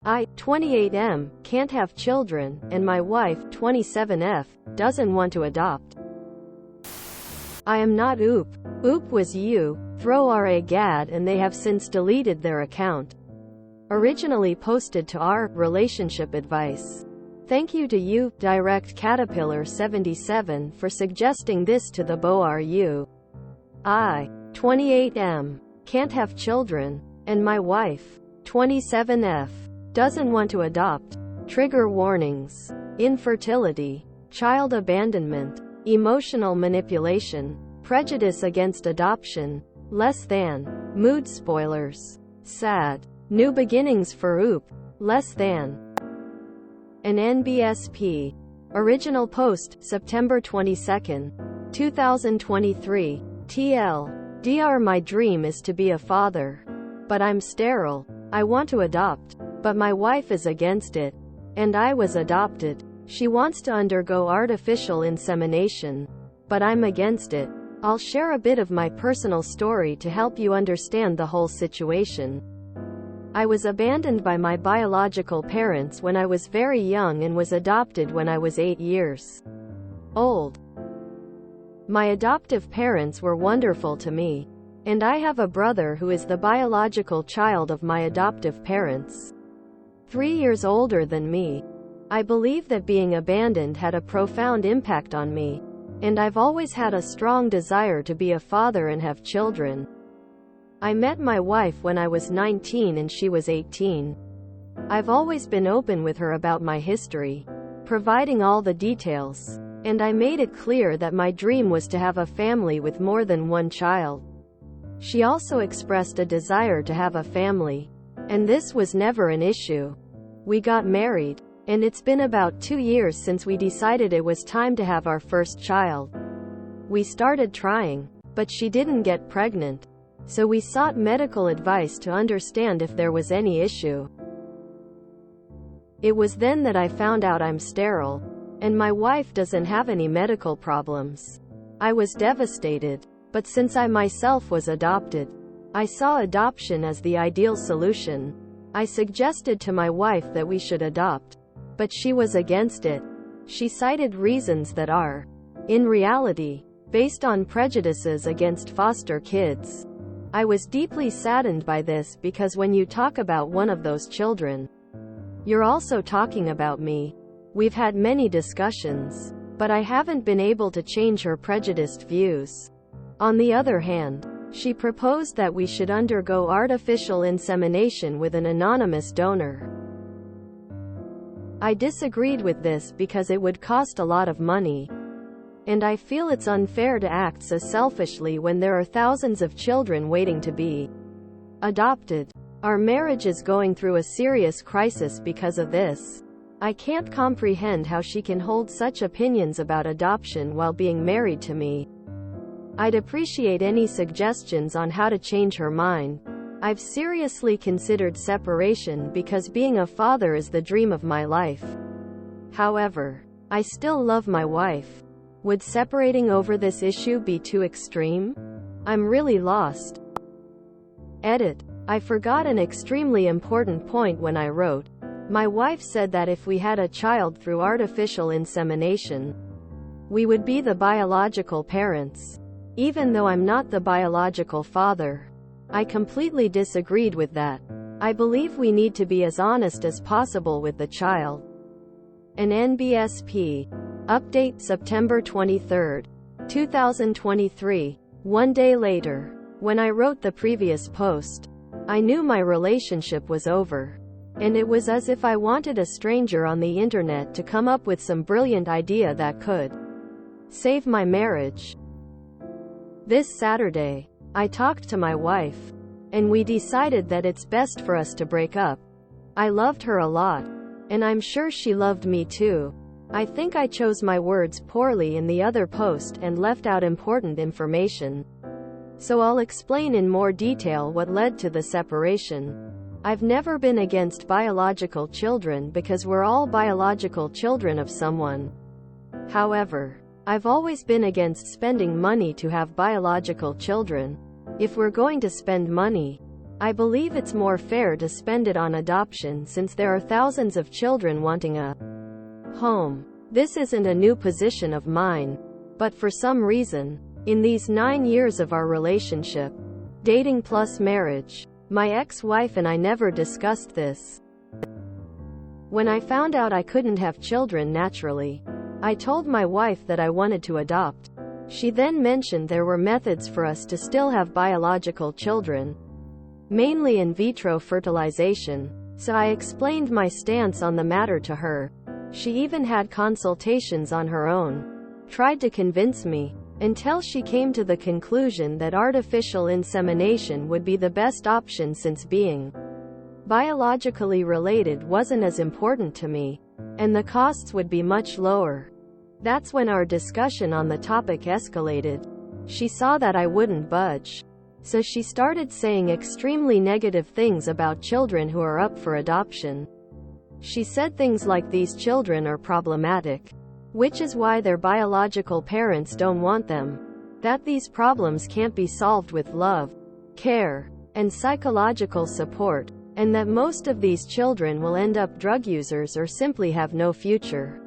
I, 28M, can't have children, and my wife, 27F, doesn't want to adopt. I am not Oop. Oop was you, throw RA-GAD, and they have since deleted their account. Originally posted to our relationship advice. Thank you to you, Direct Caterpillar 77, for suggesting this to the BoRU. I, 28M, can't have children, and my wife, 27F, doesn't want to adopt. Trigger warnings: infertility, child abandonment, emotional manipulation, prejudice against adoption, less than, mood spoilers, sad, new beginnings for Oop, less than. An NBSP. Original post, September 22, 2023. TL. My dream is to be a father. But I'm sterile. I want to adopt. But my wife is against it. And I was adopted. She wants to undergo artificial insemination. But I'm against it. I'll share a bit of my personal story to help you understand the whole situation. I was abandoned by my biological parents when I was very young and was adopted when I was 8 years old. My adoptive parents were wonderful to me. And I have a brother who is the biological child of my adoptive parents. 3 years older than me. I believe that being abandoned had a profound impact on me. And I've always had a strong desire to be a father and have children. I met my wife when I was 19 and she was 18. I've always been open with her about my history, providing all the details. And I made it clear that my dream was to have a family with more than one child. She also expressed a desire to have a family. And this was never an issue. We got married. And it's been about 2 years since we decided it was time to have our first child. We started trying. But she didn't get pregnant. So we sought medical advice to understand if there was any issue. It was then that I found out I'm sterile. And my wife doesn't have any medical problems. I was devastated. But since I myself was adopted, I saw adoption as the ideal solution. I suggested to my wife that we should adopt. But she was against it. She cited reasons that are, in reality, based on prejudices against foster kids. I was deeply saddened by this because when you talk about one of those children, you're also talking about me. We've had many discussions, but I haven't been able to change her prejudiced views. On the other hand, she proposed that we should undergo artificial insemination with an anonymous donor. I disagreed with this because it would cost a lot of money. And I feel it's unfair to act so selfishly when there are thousands of children waiting to be adopted. Our marriage is going through a serious crisis because of this. I can't comprehend how she can hold such opinions about adoption while being married to me. I'd appreciate any suggestions on how to change her mind. I've seriously considered separation because being a father is the dream of my life. However, I still love my wife. Would separating over this issue be too extreme? I'm really lost. Edit. I forgot an extremely important point when I wrote. My wife said that if we had a child through artificial insemination, we would be the biological parents. Even though I'm not the biological father. I completely disagreed with that. I believe we need to be as honest as possible with the child. An NBSP. Update September 23, 2023. 1 day later. When I wrote the previous post, I knew my relationship was over. And it was as if I wanted a stranger on the internet to come up with some brilliant idea that could save my marriage. This Saturday, I talked to my wife. And we decided that it's best for us to break up. I loved her a lot. And I'm sure she loved me too. I think I chose my words poorly in the other post and left out important information. So I'll explain in more detail what led to the separation. I've never been against biological children because we're all biological children of someone. However, I've always been against spending money to have biological children. If we're going to spend money, I believe it's more fair to spend it on adoption since there are thousands of children wanting a home. This isn't a new position of mine. But for some reason, in these 9 years of our relationship, dating plus marriage, my ex-wife and I never discussed this. When I found out I couldn't have children naturally, I told my wife that I wanted to adopt. She then mentioned there were methods for us to still have biological children, mainly in vitro fertilization, so I explained my stance on the matter to her. She even had consultations on her own, tried to convince me, until she came to the conclusion that artificial insemination would be the best option since being biologically related wasn't as important to me, and the costs would be much lower. That's when our discussion on the topic escalated. She saw that I wouldn't budge, so she started saying extremely negative things about children who are up for adoption. She said things like these children are problematic, which is why their biological parents don't want them, that these problems can't be solved with love, care, and psychological support, and that most of these children will end up drug users or simply have no future.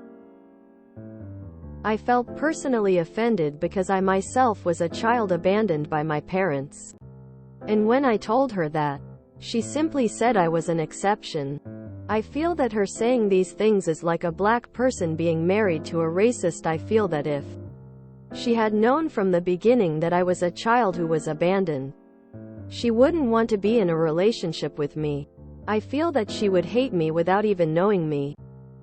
I felt personally offended because I myself was a child abandoned by my parents. And when I told her that, she simply said I was an exception. I feel that her saying these things is like a black person being married to a racist. I feel that if she had known from the beginning that I was a child who was abandoned, she wouldn't want to be in a relationship with me. I feel that she would hate me without even knowing me.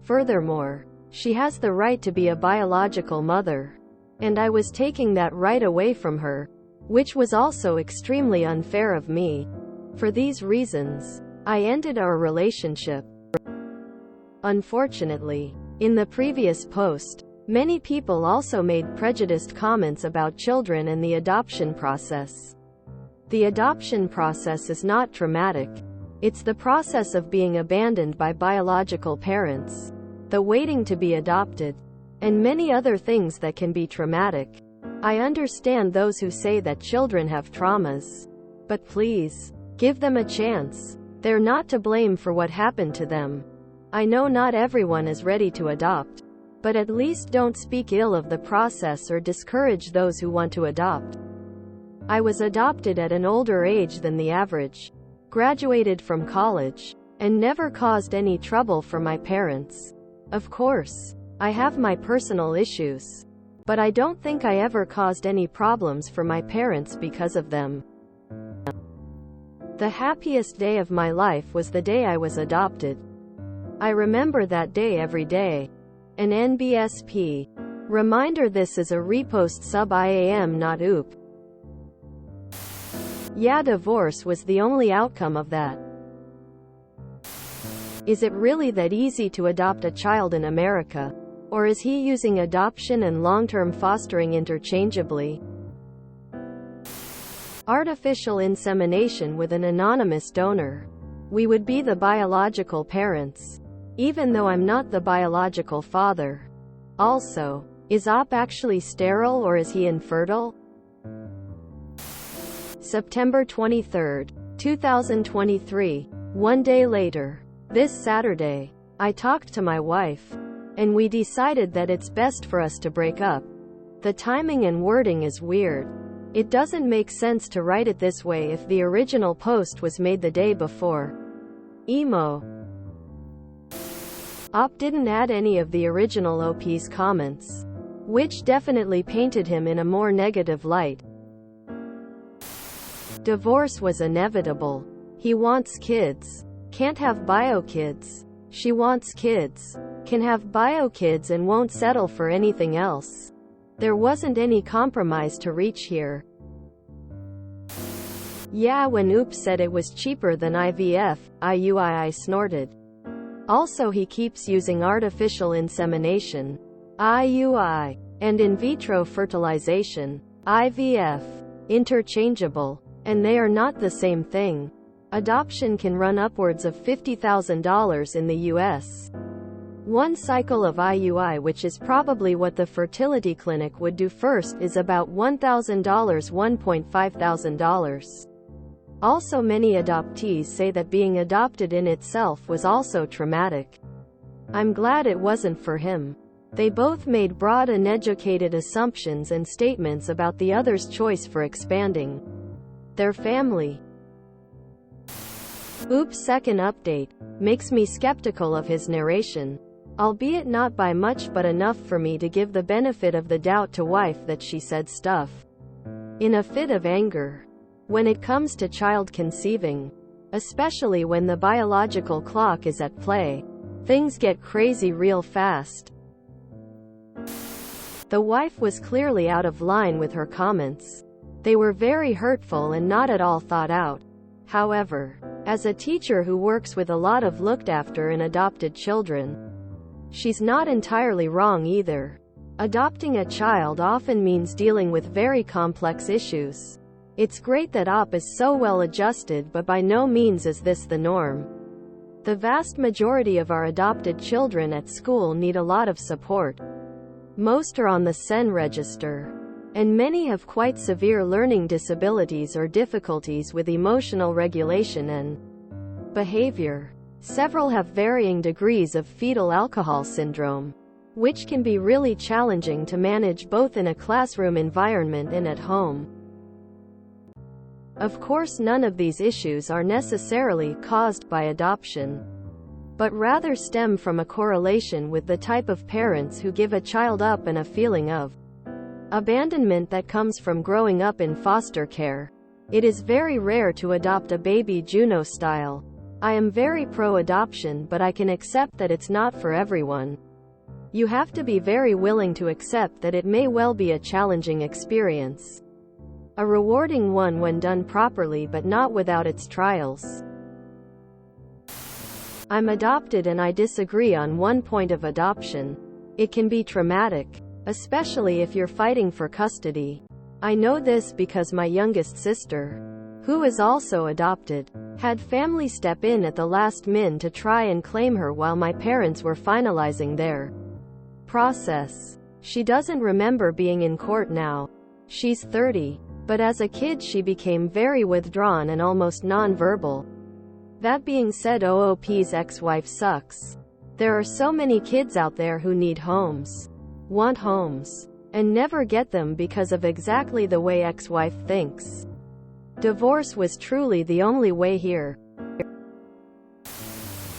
Furthermore, she has the right to be a biological mother, and I was taking that right away from her, which was also extremely unfair of me. For these reasons, I ended our relationship. Unfortunately, in the previous post, many people also made prejudiced comments about children and the adoption process. The adoption process is not traumatic. It's the process of being abandoned by biological parents, the waiting to be adopted, and many other things that can be traumatic. I understand those who say that children have traumas, but please, give them a chance. They're not to blame for what happened to them. I know not everyone is ready to adopt, but at least don't speak ill of the process or discourage those who want to adopt. I was adopted at an older age than the average, graduated from college, and never caused any trouble for my parents. Of course, I have my personal issues, but I don't think I ever caused any problems for my parents because of them. The happiest day of my life was the day I was adopted. I remember that day every day. An NBSP reminder. This is a repost sub IAM not oop. Yeah, divorce was the only outcome of that. Is it really that easy to adopt a child in America? Or is he using adoption and long-term fostering interchangeably? Artificial insemination with an anonymous donor. We would be the biological parents, even though I'm not the biological father. Also, is Op actually sterile or is he infertile? September 23, 2023. One day later, this Saturday, I talked to my wife, and we decided that it's best for us to break up. The timing and wording is weird. It doesn't make sense to write it this way if the original post was made the day before. Emo. Op didn't add any of the original OP's comments, which definitely painted him in a more negative light. Divorce was inevitable. He wants kids. Can't have bio kids. She wants kids. Can have bio kids and won't settle for anything else. There wasn't any compromise to reach here. Yeah, when Oop said it was cheaper than IVF, I snorted. Also, he keeps using artificial insemination, IUI, and in vitro fertilization, IVF, interchangeable, and they are not the same thing. Adoption can run upwards of $50,000 in the US. One cycle of IUI, which is probably what the fertility clinic would do first, is about $1,000, $1,500. Also, many adoptees say that being adopted in itself was also traumatic. I'm glad it wasn't for him. They both made broad and educated assumptions and statements about the other's choice for expanding their family. Oop's second update makes me skeptical of his narration, albeit not by much but enough for me to give the benefit of the doubt to wife that she said stuff in a fit of anger. When it comes to child conceiving, especially when the biological clock is at play, things get crazy real fast. The wife was clearly out of line with her comments. They were very hurtful and not at all thought out. However, as a teacher who works with a lot of looked after and adopted children, she's not entirely wrong either. Adopting a child often means dealing with very complex issues. It's great that OP is so well adjusted, but by no means is this the norm. The vast majority of our adopted children at school need a lot of support. Most are on the SEN register, and many have quite severe learning disabilities or difficulties with emotional regulation and behavior. Several have varying degrees of fetal alcohol syndrome, which can be really challenging to manage both in a classroom environment and at home. Of course, none of these issues are necessarily caused by adoption, but rather stem from a correlation with the type of parents who give a child up and a feeling of abandonment that comes from growing up in foster care. It is very rare to adopt a baby Juno style. I am very pro-adoption, but I can accept that it's not for everyone. You have to be very willing to accept that it may well be a challenging experience. A rewarding one when done properly, but not without its trials. I'm adopted and I disagree on one point of adoption. It can be traumatic, especially if you're fighting for custody. I know this because my youngest sister, who is also adopted, had family step in at the last minute to try and claim her while my parents were finalizing their process. She doesn't remember being in court now. She's 30, but as a kid she became very withdrawn and almost non-verbal. That being said, OOP's ex-wife sucks. There are so many kids out there who need homes, want homes, and never get them because of exactly the way ex-wife thinks. Divorce was truly the only way here.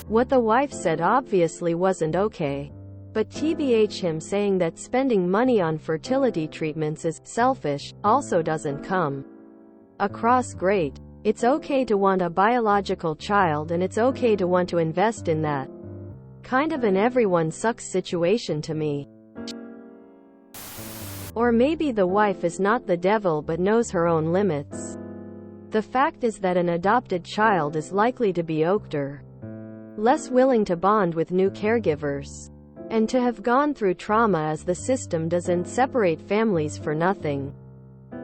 What the wife said obviously wasn't okay. But TBH, him saying that spending money on fertility treatments is selfish also doesn't come across great. It's okay to want a biological child, and it's okay to want to invest in that. Kind of an everyone sucks situation to me. Or maybe the wife is not the devil but knows her own limits. The fact is that an adopted child is likely to be older, less willing to bond with new caregivers, and to have gone through trauma, as the system doesn't separate families for nothing.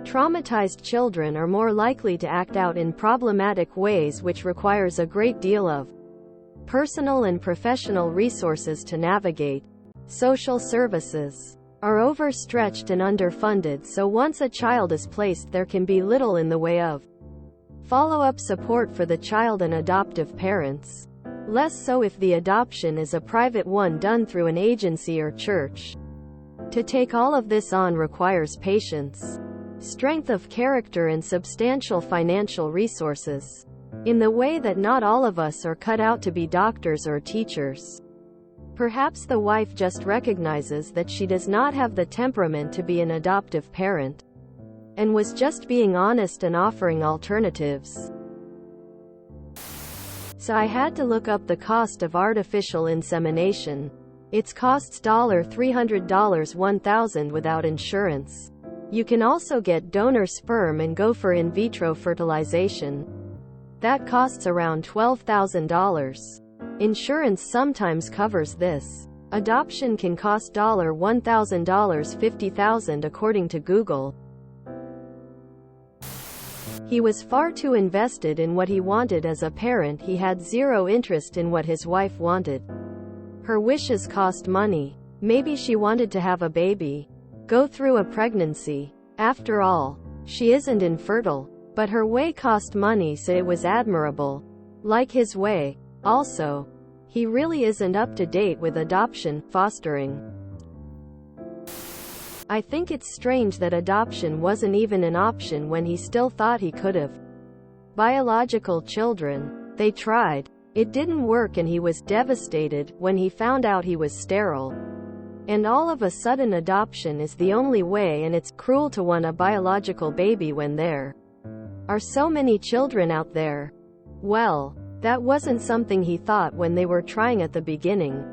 Traumatized children are more likely to act out in problematic ways, which requires a great deal of personal and professional resources to navigate. Social services are overstretched and underfunded, so once a child is placed, there can be little in the way of follow-up support for the child and adoptive parents. Less so if the adoption is a private one done through an agency or church. To take all of this on requires patience, strength of character, and substantial financial resources, in the way that not all of us are cut out to be doctors or teachers. Perhaps the wife just recognizes that she does not have the temperament to be an adoptive parent, and was just being honest and offering alternatives. So I had to look up the cost of artificial insemination. It costs $300 $1,000 without insurance. You can also get donor sperm and go for in vitro fertilization. That costs around $12,000. Insurance sometimes covers this. Adoption can cost $1,000 $50,000 according to Google. He was far too invested in what he wanted as a parent. He had zero interest in what his wife wanted. Her wishes cost money. Maybe she wanted to have a baby, go through a pregnancy. After all, she isn't infertile. But her way cost money, so it was admirable. Like his way. Also, he really isn't up to date with adoption, fostering. I think it's strange that adoption wasn't even an option when he still thought he could've. Biological children. They tried. It didn't work and he was devastated when he found out he was sterile. And all of a sudden adoption is the only way, and it's cruel to want a biological baby when there are so many children out there. Well, that wasn't something he thought when they were trying at the beginning.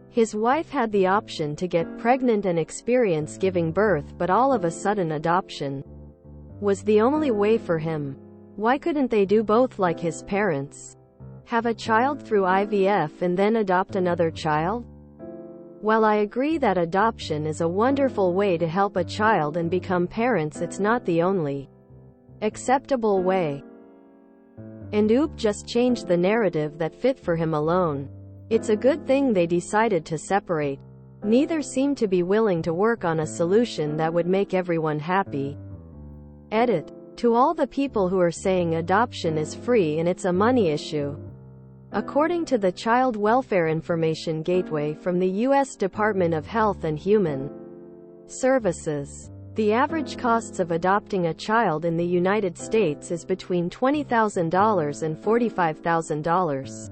His wife had the option to get pregnant and experience giving birth, but all of a sudden adoption was the only way for him. Why couldn't they do both like his parents? Have a child through IVF and then adopt another child? While I agree that adoption is a wonderful way to help a child and become parents, it's not the only acceptable way. And Oop just changed the narrative that fit for him alone. It's a good thing they decided to separate. Neither seemed to be willing to work on a solution that would make everyone happy. Edit. To all the people who are saying adoption is free and it's a money issue. According to the Child Welfare Information Gateway from the U.S. Department of Health and Human Services, the average costs of adopting a child in the United States is between $20,000 and $45,000.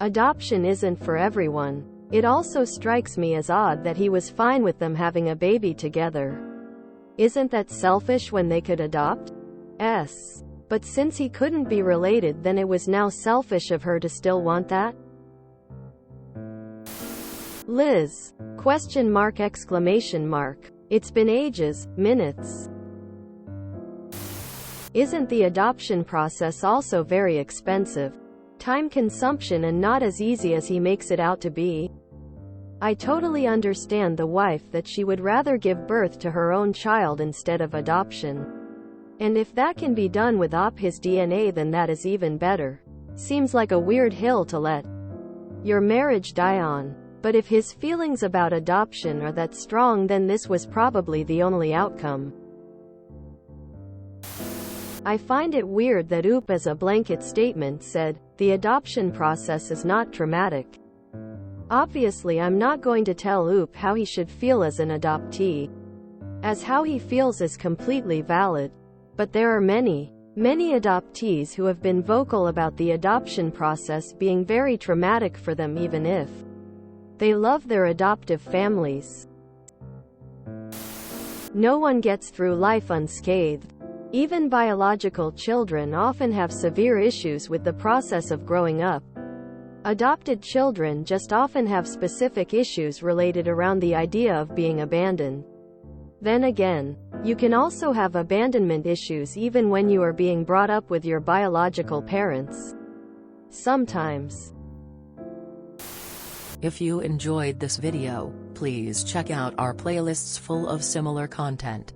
Adoption isn't for everyone. It also strikes me as odd that he was fine with them having a baby together. Isn't that selfish when they could adopt? But since he couldn't be related, then it was now selfish of her to still want that? Liz? Question mark, exclamation mark. It's been ages, minutes. Isn't the adoption process also very expensive? Time consumption and not as easy as he makes it out to be? I totally understand the wife that she would rather give birth to her own child instead of adoption. And if that can be done with his DNA, then that is even better. Seems like a weird hill to let your marriage die on. But if his feelings about adoption are that strong, then this was probably the only outcome. I find it weird that Oop, as a blanket statement, said, "The adoption process is not traumatic." Obviously, I'm not going to tell Oop how he should feel as an adoptee, as how he feels is completely valid. But there are many adoptees who have been vocal about the adoption process being very traumatic for them, even if they love their adoptive families. No one gets through life unscathed. Even biological children often have severe issues with the process of growing up. Adopted children just often have specific issues related around the idea of being abandoned. Then again, you can also have abandonment issues even when you are being brought up with your biological parents. Sometimes. If you enjoyed this video, please check out our playlists full of similar content.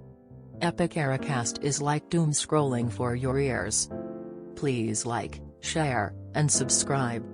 Epic Eracast is like doom scrolling for your ears. Please like, share, and subscribe.